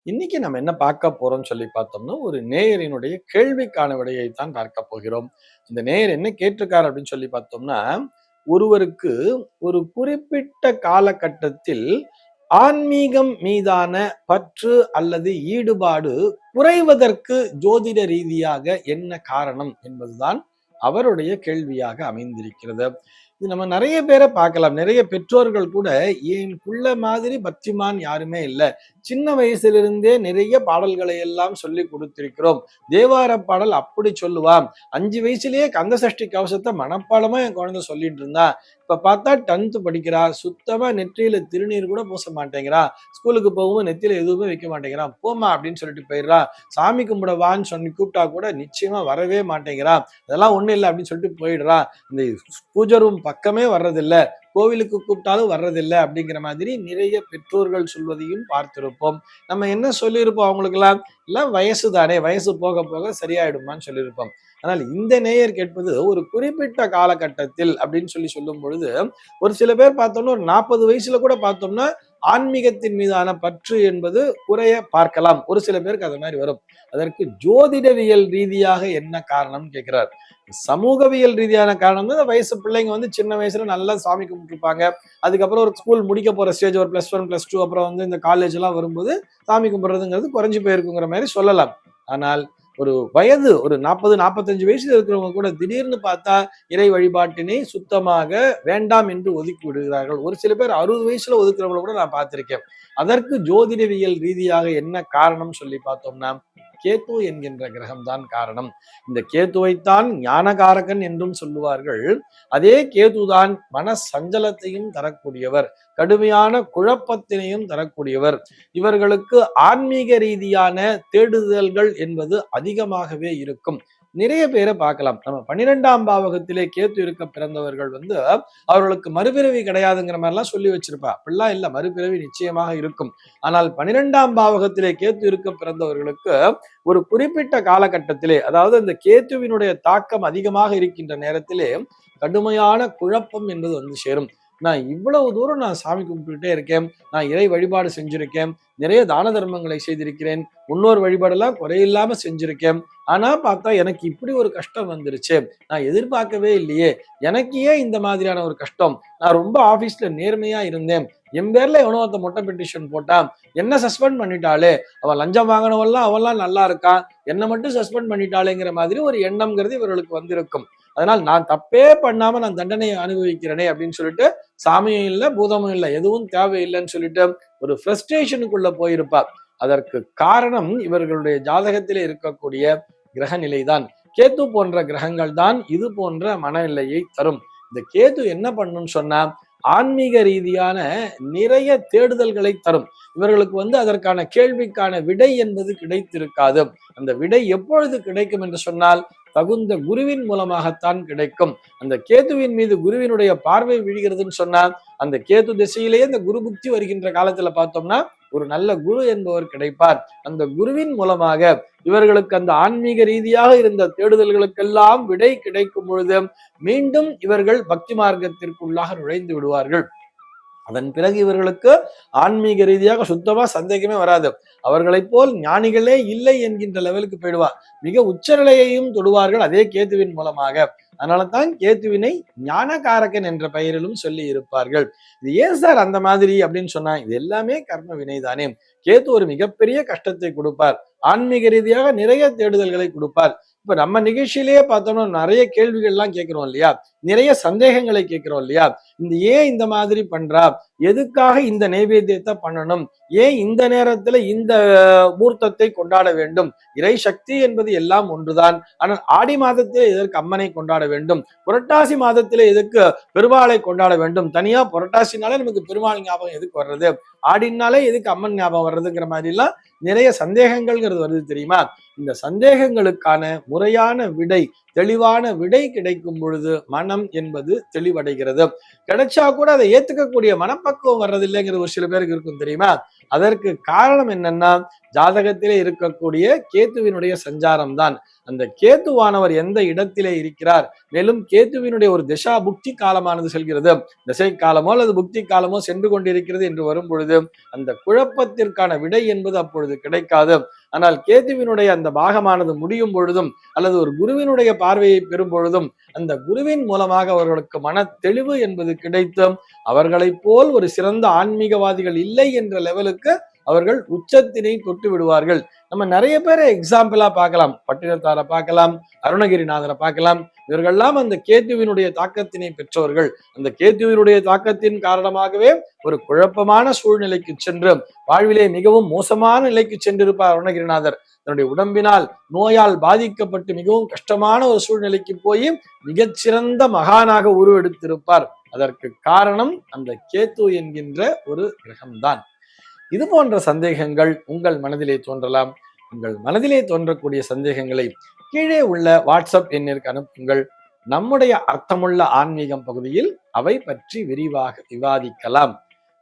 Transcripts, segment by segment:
இன்னைக்கு நம்ம என்ன பார்க்க போறோம்னு சொல்லி பார்த்தோம்னா, ஒரு நேயரினுடைய கேள்விக்கான விடையை தான் பார்க்க போகிறோம். இந்த நேயர் என்ன கேட்டிருக்காரு அப்படின்னு சொல்லி பார்த்தோம்னா, ஒருவருக்கு ஒரு குறிப்பிட்ட காலகட்டத்தில் ஆன்மீகம் மீதான பற்று அல்லது ஈடுபாடு குறைவதற்கு ஜோதிட ரீதியாக என்ன காரணம் என்பதுதான் அவருடைய கேள்வியாக அமைந்திருக்கிறது. இது நம்ம நிறைய பேரை பார்க்கலாம். நிறைய பெற்றோர்கள் கூட என் புள்ள மாதிரி பக்திமான் யாருமே இல்ல. சின்ன வயசிலிருந்தே நிறைய பாடல்களை எல்லாம் சொல்லி கொடுத்திருக்கிறோம். தேவார பாடல் அப்படி சொல்லுவான். 5 வயசுலயே கந்த சஷ்டி கவசத்தை மனப்பாடமா என் குழந்தை சொல்லிட்டு இருந்தா. இப்ப பார்த்தா 10th படிக்கிறா. சுத்தமா நெற்றியில திருநீர் கூட பூச மாட்டேங்கிறா. ஸ்கூலுக்கு போகும்போது நெத்தியில எதுவுமே வைக்க மாட்டேங்கிறான். போமா அப்படின்னு சொல்லிட்டு போயிடுறா. சாமி கும்பிட வான்னு சொல்லி கூப்பிட்டா கூட நிச்சயமா வரவே மாட்டேங்கிறா. அதெல்லாம் ஒண்ணும் இல்லை அப்படின்னு சொல்லிட்டு போயிடுறா. இந்த பூஜை ரூம் பக்கமே வர்றதில்ல, கோவிலுக்கு கூப்பிட்டாலும் வர்றதில்லை அப்படிங்கிற மாதிரி நிறைய பெற்றோர்கள் சொல்வதையும் பார்த்திருப்போம். நம்ம என்ன சொல்லியிருப்போம் அவங்களுக்கெல்லாம், எல்லாம் வயசு தானே, வயசு போக போக சரியாயிடுமான்னு சொல்லியிருப்போம். ஆனால் இந்த நேயர் கேட்பது ஒரு குறிப்பிட்ட காலகட்டத்தில் அப்படின்னு சொல்லி சொல்லும் பொழுது, ஒரு சில பேர் பார்த்தோம்னா ஒரு 40 வயசுல கூட பார்த்தோம்னா ஆன்மீகத்தின் மீதான பற்று என்பது குறைய பார்க்கலாம். ஒரு சில பேருக்கு அது மாதிரி வரும். அதற்கு ஜோதிடவியல் ரீதியாக என்ன காரணம் கேட்கிறார். சமூகவியல் ரீதியான காரணம் வந்து வயசு பிள்ளைங்க வந்து சின்ன வயசுல நல்லா சாமி கும்பிட்டுருப்பாங்க. அதுக்கப்புறம் ஒரு ஸ்கூல் முடிக்க போற ஸ்டேஜ் ஒரு +1 +2 அப்புறம் வந்து இந்த காலேஜ் எல்லாம் வரும்போது சாமி கும்பிடுறதுங்கிறது குறைஞ்சு போயிருக்குங்கிற மாதிரி சொல்லலாம். ஆனால் ஒரு வயது ஒரு 40 45 வயசுல இருக்கிறவங்க கூட திடீர்னு பார்த்தா இறை வழிபாட்டினை சுத்தமாக வேண்டாம் என்று ஒதுக்கி விடுகிறார்கள். ஒரு சில பேர் 60 வயசுல ஒதுக்குறவங்களை கூட நான் பார்த்திருக்கேன். அதற்கு ஜோதிடவியல் ரீதியாக என்ன காரணம் சொல்லி பார்த்தோம்னா, கேத்து என்கின்ற கிரகம் தான் காரணம். இந்த கேத்துவைத்தான் ஞானகாரகன் என்றும் சொல்லுவார்கள். அதே கேதுதான் மன சஞ்சலத்தையும் தரக்கூடியவர், கடுமையான குழப்பத்தினையும் தரக்கூடியவர். இவர்களுக்கு ஆன்மீக ரீதியான தேடுதல்கள் என்பது அதிகமாகவே இருக்கும். நிறைய பேரை பார்க்கலாம். நம்ம 12ஆம் பாவகத்திலே கேத்து இருக்க பிறந்தவர்கள் வந்து அவர்களுக்கு மறுபிறவி கிடையாதுங்கிற மாதிரிலாம் சொல்லி வச்சிருப்பா. அப்படிலாம் இல்ல, மறுபிறவி நிச்சயமாக இருக்கும். ஆனால் 12ஆம் பாவகத்திலே கேத்து இருக்க பிறந்தவர்களுக்கு ஒரு குறிப்பிட்ட காலகட்டத்திலே, அதாவது அந்த கேத்துவினுடைய தாக்கம் அதிகமாக இருக்கின்ற நேரத்திலே கடுமையான குழப்பம் என்பது வந்து சேரும். நான் இவ்வளவு தூரம் நான் சாமி கும்பிட்டுட்டே இருக்கேன், நான் இறை வழிபாடு செஞ்சிருக்கேன், நிறைய தான தர்மங்களை செய்திருக்கிறேன், முன்னோர் வழிபாடெல்லாம் குறையில்லாம செஞ்சிருக்கேன். ஆனா பார்த்தா எனக்கு இப்படி ஒரு கஷ்டம் வந்துருச்சு, நான் எதிர்பார்க்கவே இல்லையே, எனக்கு ஏன் இந்த மாதிரியான ஒரு கஷ்டம், நான் ரொம்ப ஆபீஸ்ல நேர்மையா இருந்தேன், என் பேர்ல எவனோ ஒருத்த மொட்டை பெட்டிஷன் போட்டான், என்ன சஸ்பெண்ட் பண்ணிட்டாளே, அவன் லஞ்சம் வாங்கினவெல்லாம் அவெல்லாம் நல்லா இருக்கான், என்னை மட்டும் சஸ்பெண்ட் பண்ணிட்டாளேங்கிற மாதிரி ஒரு எண்ணம்ங்கிறது இவர்களுக்கு வந்திருக்கும். அதனால் நான் தப்பே பண்ணாம நான் தண்டனையை அனுபவிக்கிறேனே அப்படின்னு சொல்லிட்டு சாமியும் இல்லை பூதமும் இல்லை எதுவும் தேவையில்லைன்னு சொல்லிட்டு ஒரு ஃப்ரஸ்ட்ரேஷனுக்குள்ள போயிருப்பார். அதற்கு காரணம் இவர்களுடைய ஜாதகத்திலே இருக்கக்கூடிய கிரக நிலைதான். கேத்து போன்ற கிரகங்கள் தான் இது போன்ற மனநிலையை தரும். இந்த கேது என்ன பண்ணும்னு சொன்னா, ஆன்மீக ரீதியான நிறைய தேடுதல்களை தரும். இவர்களுக்கு வந்து அதற்கான கேள்விக்கான விடை என்பது கிடைத்திருக்காது. அந்த விடை எப்பொழுது கிடைக்கும் என்று சொன்னால், தகுந்த குருவின் மூலமாகத்தான் கிடைக்கும். அந்த கேத்துவின் மீது குருவினுடைய பார்வை விழுகிறதுன்னு சொன்னால், அந்த கேத்து திசையிலேயே இந்த குரு புக்தி வருகின்ற காலத்துல பார்த்தோம்னா ஒரு நல்ல குரு என்பவர் கிடைப்பார். அந்த குருவின் மூலமாக இவர்களுக்கு அந்த ஆன்மீக ரீதியாக இருந்த தேடுதல்களுக்கெல்லாம் விடை கிடைக்கும் பொழுது மீண்டும் இவர்கள் பக்தி மார்க்கத்திற்குள்ளாக நுழைந்து விடுவார்கள். அதன் பிறகு இவர்களுக்கு ஆன்மீக ரீதியாக சுத்தமா சந்தேகமே வராது. அவர்களைப் போல் ஞானிகளே இல்லை என்கின்ற லெவலுக்கு போயிடுவார். மிக உச்சநிலையையும் தொடுவார்கள் அதே கேத்துவின் மூலமாக. அதனால தான் கேத்துவினை ஞானகாரகன் என்ற பெயரிலும் சொல்லி இருப்பார்கள். இது ஏன் சார் அந்த மாதிரி அப்படின்னு சொன்னா, இது எல்லாமே கர்ம வினைதானே. கேத்து ஒரு மிகப்பெரிய கஷ்டத்தை கொடுப்பார், ஆன்மீக ரீதியாக நிறைய தேடுதல்களை கொடுப்பார். இப்ப நம்ம நிகழ்ச்சியிலேயே பார்த்தோம்னா நிறைய கேள்விகள் எல்லாம் கேட்கிறோம் இல்லையா, நிறைய சந்தேகங்களை கேட்கிறோம் இல்லையா. ஏன் இந்த மாதிரி பண்றா, எதுக்காக இந்த நைவேத்தியத்தை பண்ணணும், ஏன் இந்த நேரத்துல இந்த மூர்த்தத்தை கொண்டாட வேண்டும், இறை சக்தி என்பது எல்லாம் ஒன்றுதான். ஆனால் ஆடி மாதத்திலே எதற்கு அம்மனை கொண்டாட வேண்டும், புரட்டாசி மாதத்திலே எதுக்கு பெருமாளை கொண்டாட வேண்டும், தனியா புரட்டாசினாலே நமக்கு பெருமாள் ஞாபகம் எதுக்கு வர்றது, ஆடினாலே எதுக்கு அம்மன் ஞாபகம் வர்றதுங்கிற மாதிரி எல்லாம் நிறைய சந்தேகங்கள்ங்கிறது வருது தெரியுமா. இந்த சந்தேகங்களுக்கான முறையான விடை, தெளிவான விடை கிடைக்கும் பொழுது மனம் என்பது தெளிவடைகிறது. கிடைச்சா கூட அதை ஏத்துக்கக்கூடிய மனப்பக்குவம் மனப்பக்குவம் வர்றதில்லைங்கிறது ஒரு சில பேருக்கு இருக்கும் தெரியுமா? அதற்கு காரணம் என்னன்னா, ஜாதகத்திலே இருக்கக்கூடிய கேத்துவினுடைய சஞ்சாரம் தான். அந்த கேத்துவானவர் எந்த இடத்திலே இருக்கிறார், மேலும் கேத்துவினுடைய ஒரு திசா புக்தி காலமானது செல்கிறது, திசை காலமோ அல்லது புக்தி காலமோ சென்று கொண்டிருக்கிறது என்று வரும் பொழுது அந்த குழப்பத்திற்கான விடை என்பது அப்பொழுது கிடைக்காது. ஆனால் கேத்துவினுடைய அந்த பாகமானது முடியும் பொழுதும் அல்லது ஒரு குருவினுடைய பார்வையை பெறும் பொழுதும் அந்த குருவின் மூலமாக அவர்களுக்கு மன தெளிவு என்பது கிடைத்தும் அவர்களைப் போல் ஒரு சிறந்த ஆன்மீகவாதிகள் இல்லை என்ற லெவலுக்கு அவர்கள் உச்சத்தினை தொட்டு விடுவார்கள். நம்ம நிறைய பேரை எக்ஸாம்பிளா பார்க்கலாம். பட்டினத்தாரை பார்க்கலாம், அருணகிரிநாதரை பார்க்கலாம். இவர்கள்லாம் அந்த கேத்துவினுடைய தாக்கத்தினை பெற்றவர்கள். அந்த கேத்துவினுடைய தாக்கத்தின் காரணமாகவே ஒரு குழப்பமான சூழ்நிலைக்கு சென்று வாழ்விலே மிகவும் மோசமான நிலைக்கு சென்றிருப்பார் அருணகிரிநாதர். தன்னுடைய உடம்பினால் நோயால் பாதிக்கப்பட்டு மிகவும் கஷ்டமான ஒரு சூழ்நிலைக்கு போய் மிகச்சிறந்த மகானாக உருவெடுத்திருப்பார். அதற்கு காரணம் அந்த கேத்து என்கின்ற ஒரு கிரகம்தான். இது போன்ற சந்தேகங்கள் உங்கள் மனதிலே தோன்றலாம். உங்கள் மனதிலே தோன்றக்கூடிய சந்தேகங்களை கீழே உள்ள வாட்ஸ்அப் எண்ணிற்கு அனுப்புங்கள். நம்முடைய அர்த்தமுள்ள ஆன்மீகம் பகுதியில் அவை பற்றி விரிவாக விவாதிக்கலாம்.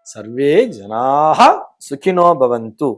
சர்வே ஜனாஹ சுகினோ பவந்து.